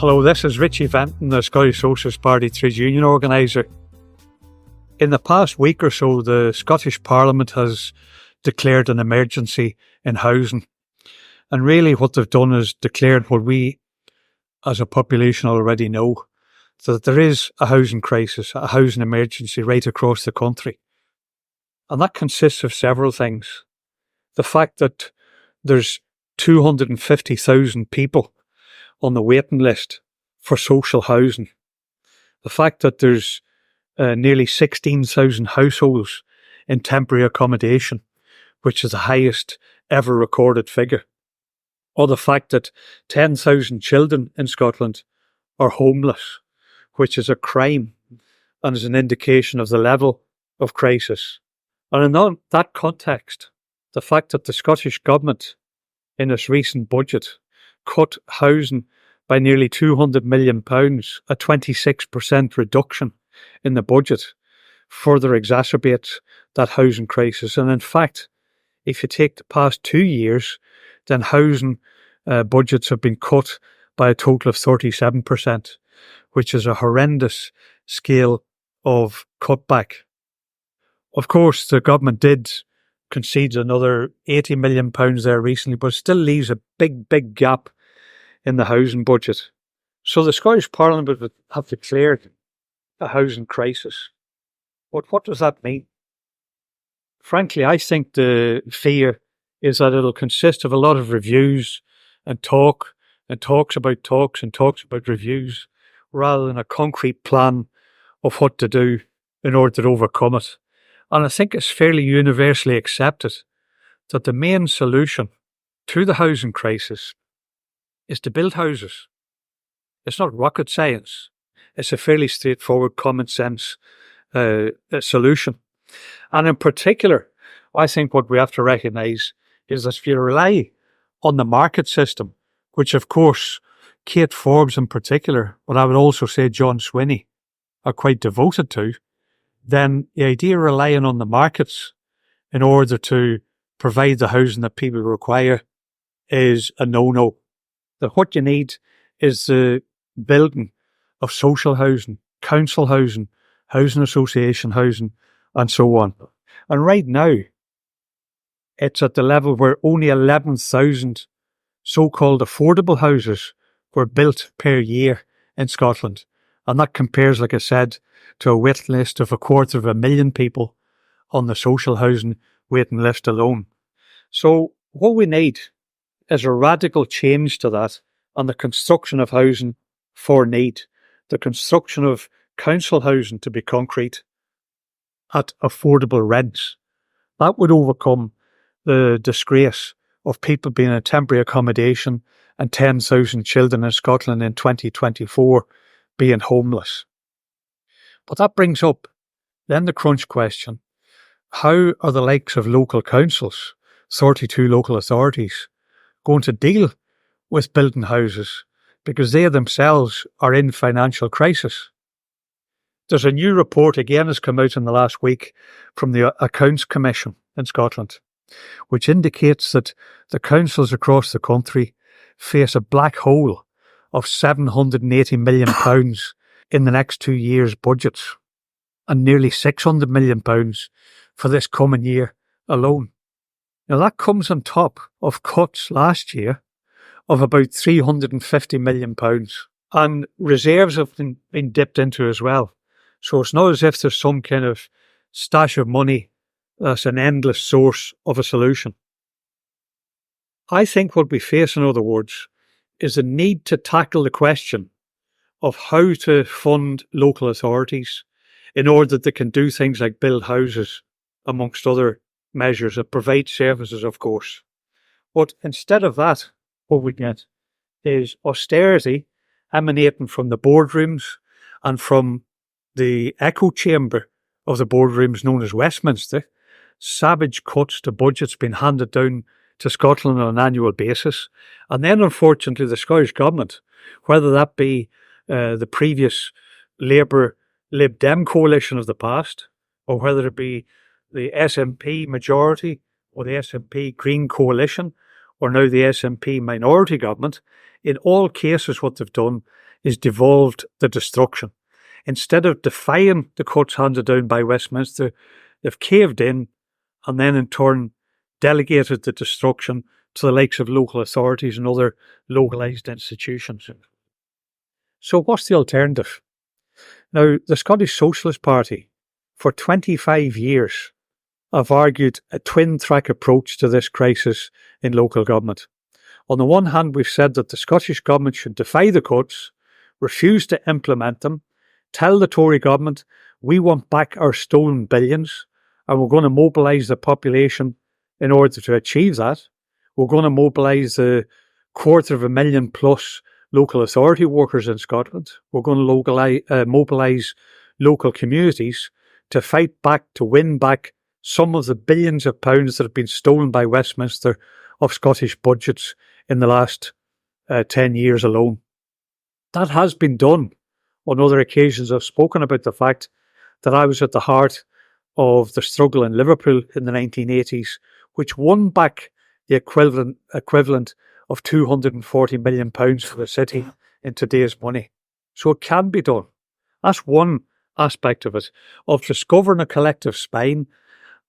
Hello, this is Richie Venton, the Scottish Socialist Party Trade Union Organiser. In the past week or so, the Scottish Parliament has declared an emergency in housing. And really what they've done is declared what we as a population already know, that there is a housing crisis, a housing emergency right across the country. And that consists of several things. The fact that there's 250,000 people on the waiting list for social housing. The fact that there's nearly 16,000 households in temporary accommodation, which is the highest ever recorded figure. Or the fact that 10,000 children in Scotland are homeless, which is a crime and is an indication of the level of crisis. And in that context, the fact that the Scottish Government in its recent budget cut housing by nearly £200 million, a 26% reduction in the budget, further exacerbates that housing crisis. And in fact, if you take the past 2 years, then housing budgets have been cut by a total of 37%, which is a horrendous scale of cutback. Of course, the government did concede another £80 million there recently, but it still leaves a big gap in the housing budget. So the Scottish Parliament would have declared a housing crisis. But what does that mean? Frankly, I think the fear is that it'll consist of a lot of reviews and talks about reviews, rather than a concrete plan of what to do in order to overcome it. And I think it's fairly universally accepted that the main solution to the housing crisis is to build houses. It's not rocket science. It's a fairly straightforward, common sense solution. And in particular, I think what we have to recognise is that if you rely on the market system, which of course Kate Forbes in particular, but I would also say John Swinney, are quite devoted to, then the idea of relying on the markets in order to provide the housing that people require is a no-no. That what you need is the building of social housing, council housing, housing association housing, and so on. And right now, it's at the level where only 11,000 so-called affordable houses were built per year in Scotland. And that compares, like I said, to a waiting list of 250,000 people on the social housing waiting list alone. So what we need is a radical change to that, and the construction of housing for need, the construction of council housing to be concrete at affordable rents. That would overcome the disgrace of people being in temporary accommodation and 10,000 children in Scotland in 2024 being homeless. But that brings up then the crunch question. How are the likes of local councils, 32 local authorities, going to deal with building houses, because they themselves are in financial crisis? There's a new report again has come out in the last week from the Accounts Commission in Scotland, which indicates that the councils across the country face a black hole of £780 million in the next 2 years' budgets, and nearly £600 million for this coming year alone. Now that comes on top of cuts last year of about £350 million, and reserves have been dipped into as well. So it's not as if there's some kind of stash of money that's an endless source of a solution. I think what we face, in other words, is the need to tackle the question of how to fund local authorities in order that they can do things like build houses, amongst other measures that provide services, of course. But instead of that, what we get is austerity emanating from the boardrooms and from the echo chamber of the boardrooms known as Westminster, savage cuts to budgets being handed down to Scotland on an annual basis. And then, unfortunately, the Scottish Government, whether that be the previous Labour Lib Dem coalition of the past, or whether it be the SNP majority or the SNP Green coalition, or now the SNP minority government, in all cases what they've done is devolved the destruction. Instead of defying the cuts handed down by Westminster, they've caved in and then in turn delegated the destruction to the likes of local authorities and other localised institutions. So what's the alternative? Now, the Scottish Socialist Party, for 25 years, have argued a twin-track approach to this crisis in local government. On the one hand, we've said that the Scottish Government should defy the cuts, refuse to implement them, tell the Tory Government we want back our stolen billions and we're going to mobilise the population in order to achieve that. We're going to mobilise the 250,000 plus local authority workers in Scotland. We're going to mobilise local communities to fight back, to win back some of the billions of pounds that have been stolen by Westminster of Scottish budgets in the last 10 years alone. That has been done. On other occasions, I've spoken about the fact that I was at the heart of the struggle in Liverpool in the 1980s, which won back the equivalent of £240 million for the city in today's money. So it can be done. That's one aspect of it, of discovering a collective spine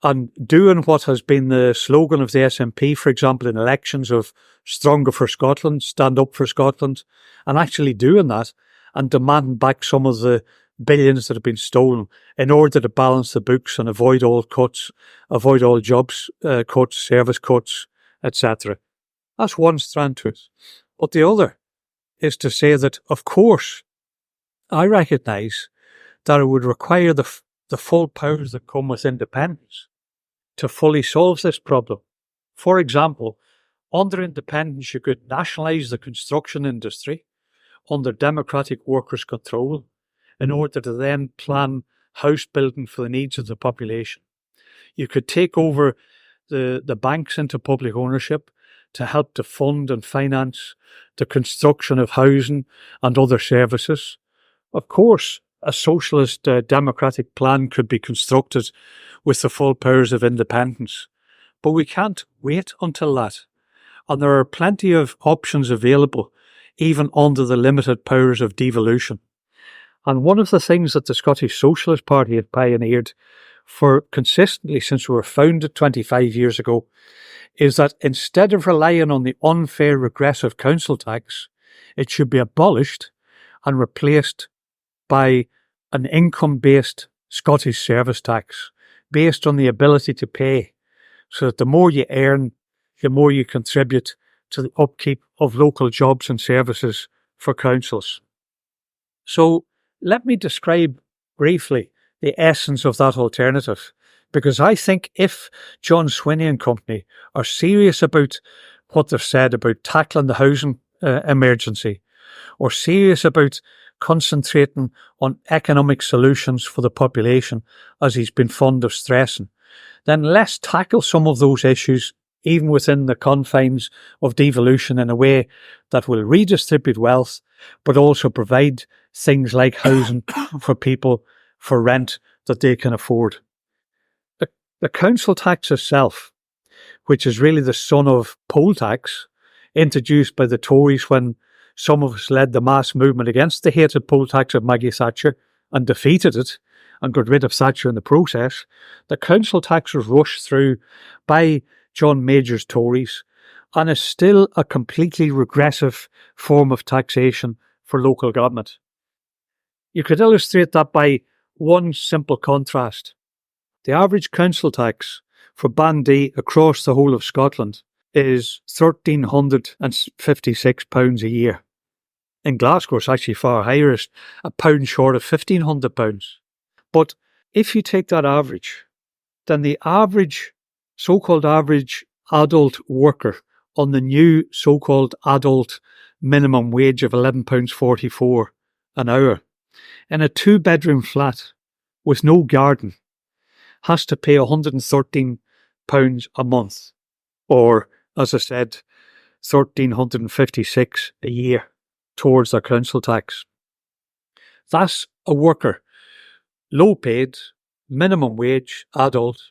and doing what has been the slogan of the SNP, for example, in elections of Stronger for Scotland, Stand Up for Scotland, and actually doing that and demanding back some of the billions that have been stolen in order to balance the books and avoid all cuts, avoid all jobs cuts, service cuts, etc. That's one strand to it. But the other is to say that, of course, I recognise that it would require the full powers that come with independence to fully solve this problem. For example, under independence, you could nationalise the construction industry under democratic workers' control in order to then plan house building for the needs of the population. You could take over the banks into public ownership to help to fund and finance the construction of housing and other services. Of course, a socialist democratic plan could be constructed with the full powers of independence. But we can't wait until that. And there are plenty of options available, even under the limited powers of devolution. And one of the things that the Scottish Socialist Party had pioneered for consistently since we were founded 25 years ago is that instead of relying on the unfair regressive council tax, it should be abolished and replaced by an income-based Scottish service tax based on the ability to pay, so that the more you earn, the more you contribute to the upkeep of local jobs and services for councils. So let me describe briefly the essence of that alternative, because I think if John Swinney and company are serious about what they've said about tackling the housing emergency, or serious about concentrating on economic solutions for the population, as he's been fond of stressing, then let's tackle some of those issues even within the confines of devolution in a way that will redistribute wealth, but also provide things like housing for people for rent that they can afford. The council tax itself, which is really the son of poll tax, introduced by the Tories when some of us led the mass movement against the hated poll tax of Maggie Thatcher and defeated it and got rid of Thatcher in the process. The council tax was rushed through by John Major's Tories and is still a completely regressive form of taxation for local government. You could illustrate that by one simple contrast. The average council tax for Bandee across the whole of Scotland is £1,356 a year. In Glasgow, it's actually far higher, it's £1 short of £1,500. But if you take that average, then the average, so-called average adult worker on the new so-called adult minimum wage of £11.44 an hour in a 2-bedroom flat with no garden has to pay £113 a month, or, as I said, £1,356 a year towards their council tax. That's a worker, low paid, minimum wage, adult,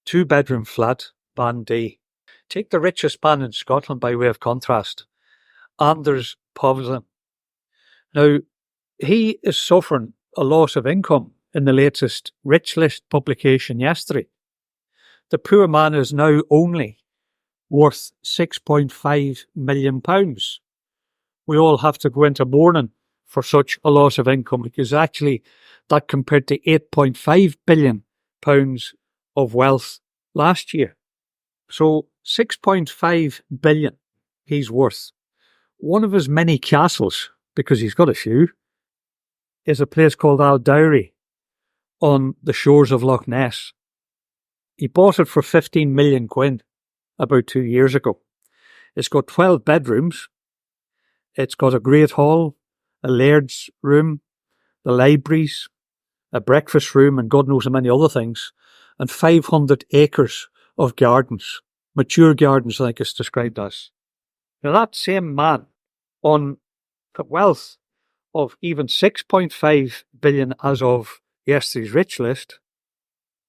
2-bedroom flat, Bandee. Take the richest man in Scotland by way of contrast, Anders Povlsen. Now, he is suffering a loss of income in the latest Rich List publication yesterday. The poor man is now only worth £6.5 million. We all have to go into mourning for such a loss of income, because actually that compared to £8.5 billion of wealth last year. So £6.5 billion he's worth. One of his many castles, because he's got a few, is a place called Aldowry on the shores of Loch Ness. He bought it for 15 million quid about 2 years ago. It's got 12 bedrooms. It's got a great hall, a laird's room, the libraries, a breakfast room, and God knows how many other things, and 500 acres of gardens, mature gardens, like it's described as. Now, that same man, on the wealth of even 6.5 billion as of yesterday's Rich List,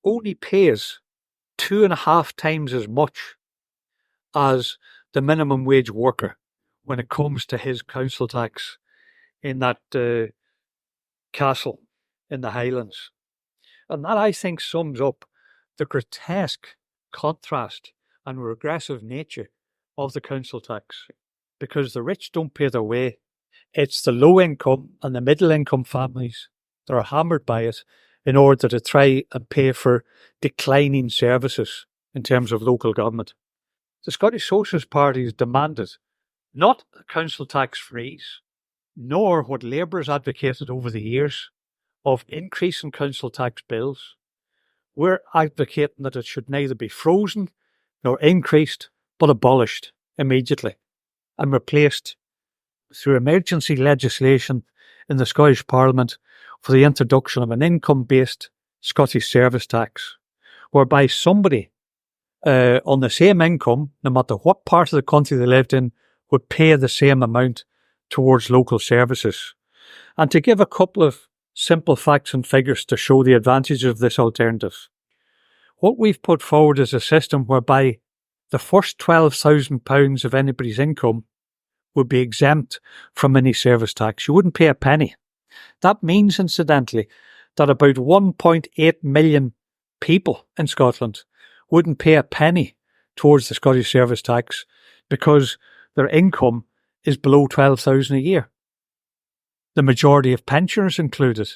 only pays 2.5 times as much as the minimum wage worker when it comes to his council tax in that castle in the Highlands. And that, I think, sums up the grotesque contrast and regressive nature of the council tax, because the rich don't pay their way. It's the low income and the middle income families that are hammered by it in order to try and pay for declining services in terms of local government. The Scottish Socialist Party has demanded not a council tax freeze, nor what Labour has advocated over the years of increasing council tax bills. We're advocating that it should neither be frozen nor increased, but abolished immediately and replaced through emergency legislation in the Scottish Parliament for the introduction of an income-based Scottish service tax, whereby somebody on the same income, no matter what part of the country they lived in, would pay the same amount towards local services. And to give a couple of simple facts and figures to show the advantages of this alternative, what we've put forward is a system whereby the first £12,000 of anybody's income would be exempt from any service tax. You wouldn't pay a penny. That means, incidentally, that about 1.8 million people in Scotland wouldn't pay a penny towards the Scottish service tax because their income is below 12,000 a year. The majority of pensioners included,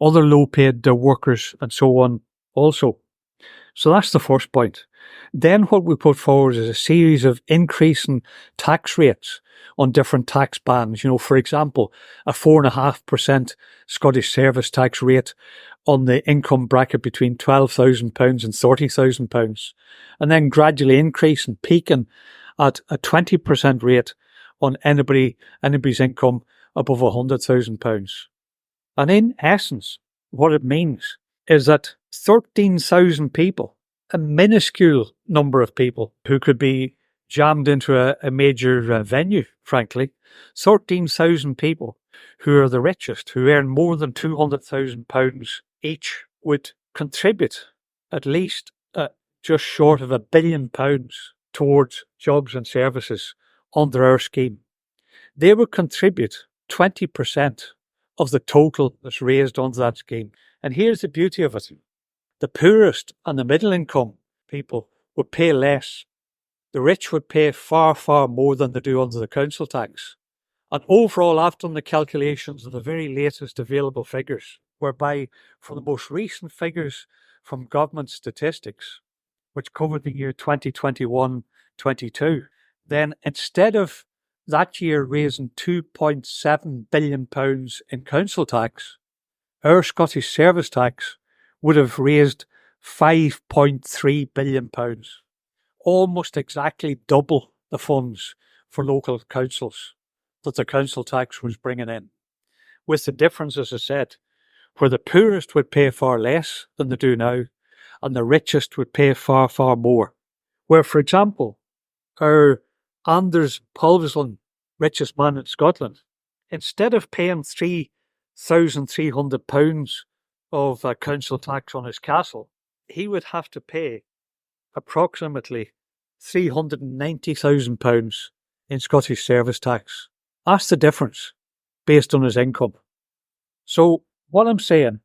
other low-paid workers and so on also. So that's the first point. Then what we put forward is a series of increasing tax rates on different tax bands. For example, a 4.5% Scottish service tax rate on the income bracket between £12,000 and £30,000, and then gradually increasing, peaking at a 20% rate on anybody's income above £100,000. And in essence, what it means is that 13,000 people, a minuscule number of people who could be jammed into a major venue, frankly, 13,000 people who are the richest, who earn more than £200,000 each, would contribute at least just short of £1 billion towards jobs and services under our scheme. They would contribute 20% of the total that's raised under that scheme. And here's the beauty of it. The poorest and the middle income people would pay less. The rich would pay far, far more than they do under the council tax. And overall, I've done the calculations of the very latest available figures, whereby for the most recent figures from government statistics, which covered the year 2021-22, then instead of that year raising £2.7 billion in council tax, our Scottish service tax would have raised £5.3 billion, almost exactly double the funds for local councils that the council tax was bringing in. With the difference, as I said, where the poorest would pay far less than they do now, and the richest would pay far, far more. Where, for example, our Anders Povlsen, richest man in Scotland, instead of paying £3,300 of council tax on his castle, he would have to pay approximately £390,000 in Scottish service tax. That's the difference. based on his income. So what I'm saying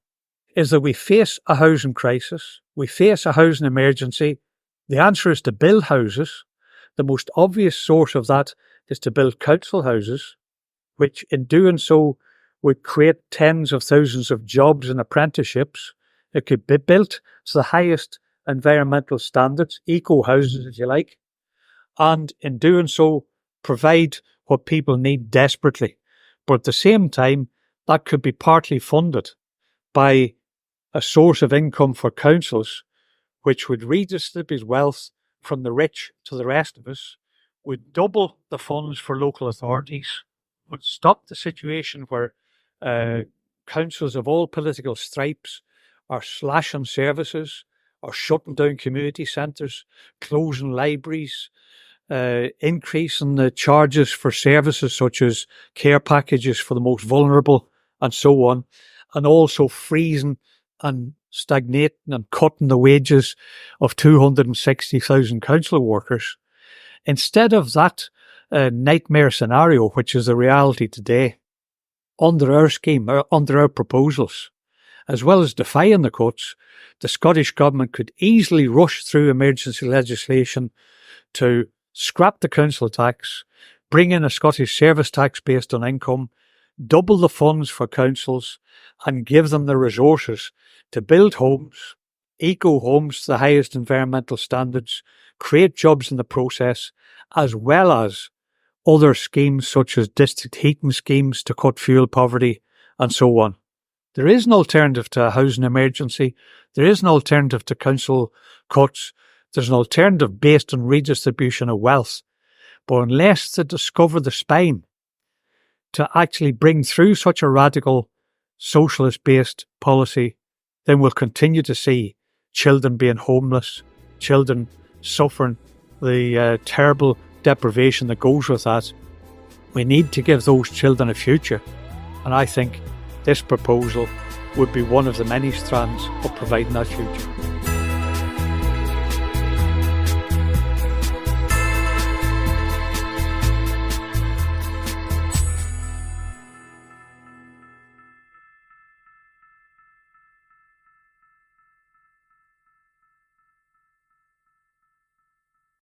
is that we face a housing crisis, we face a housing emergency. The answer is to build houses. The most obvious source of that is to build council houses, which in doing so would create tens of thousands of jobs and apprenticeships. It could be built to the highest environmental standards, eco houses if you like, and in doing so provide what people need desperately. But at the same time, that could be partly funded by a source of income for councils, which would redistribute wealth from the rich to the rest of us, would double the funds for local authorities, would stop the situation where councils of all political stripes are slashing services, are shutting down community centres, closing libraries, increasing the charges for services such as care packages for the most vulnerable and so on, and also freezing and stagnating and cutting the wages of 260,000 council workers. Instead of that nightmare scenario, which is the reality today, under our scheme, or under our proposals, as well as defying the cuts, the Scottish Government could easily rush through emergency legislation to scrap the council tax, bring in a Scottish service tax based on income, double the funds for councils, and give them the resources to build homes, eco homes to the highest environmental standards, create jobs in the process, as well as other schemes such as district heating schemes to cut fuel poverty and so on. There is an alternative to a housing emergency. There is an alternative to council cuts. There's an alternative based on redistribution of wealth. But unless they discover the spine to actually bring through such a radical socialist-based policy, then we'll continue to see children being homeless, children suffering the terrible deprivation that goes with that. We need to give those children a future, and I think this proposal would be one of the many strands of providing that future.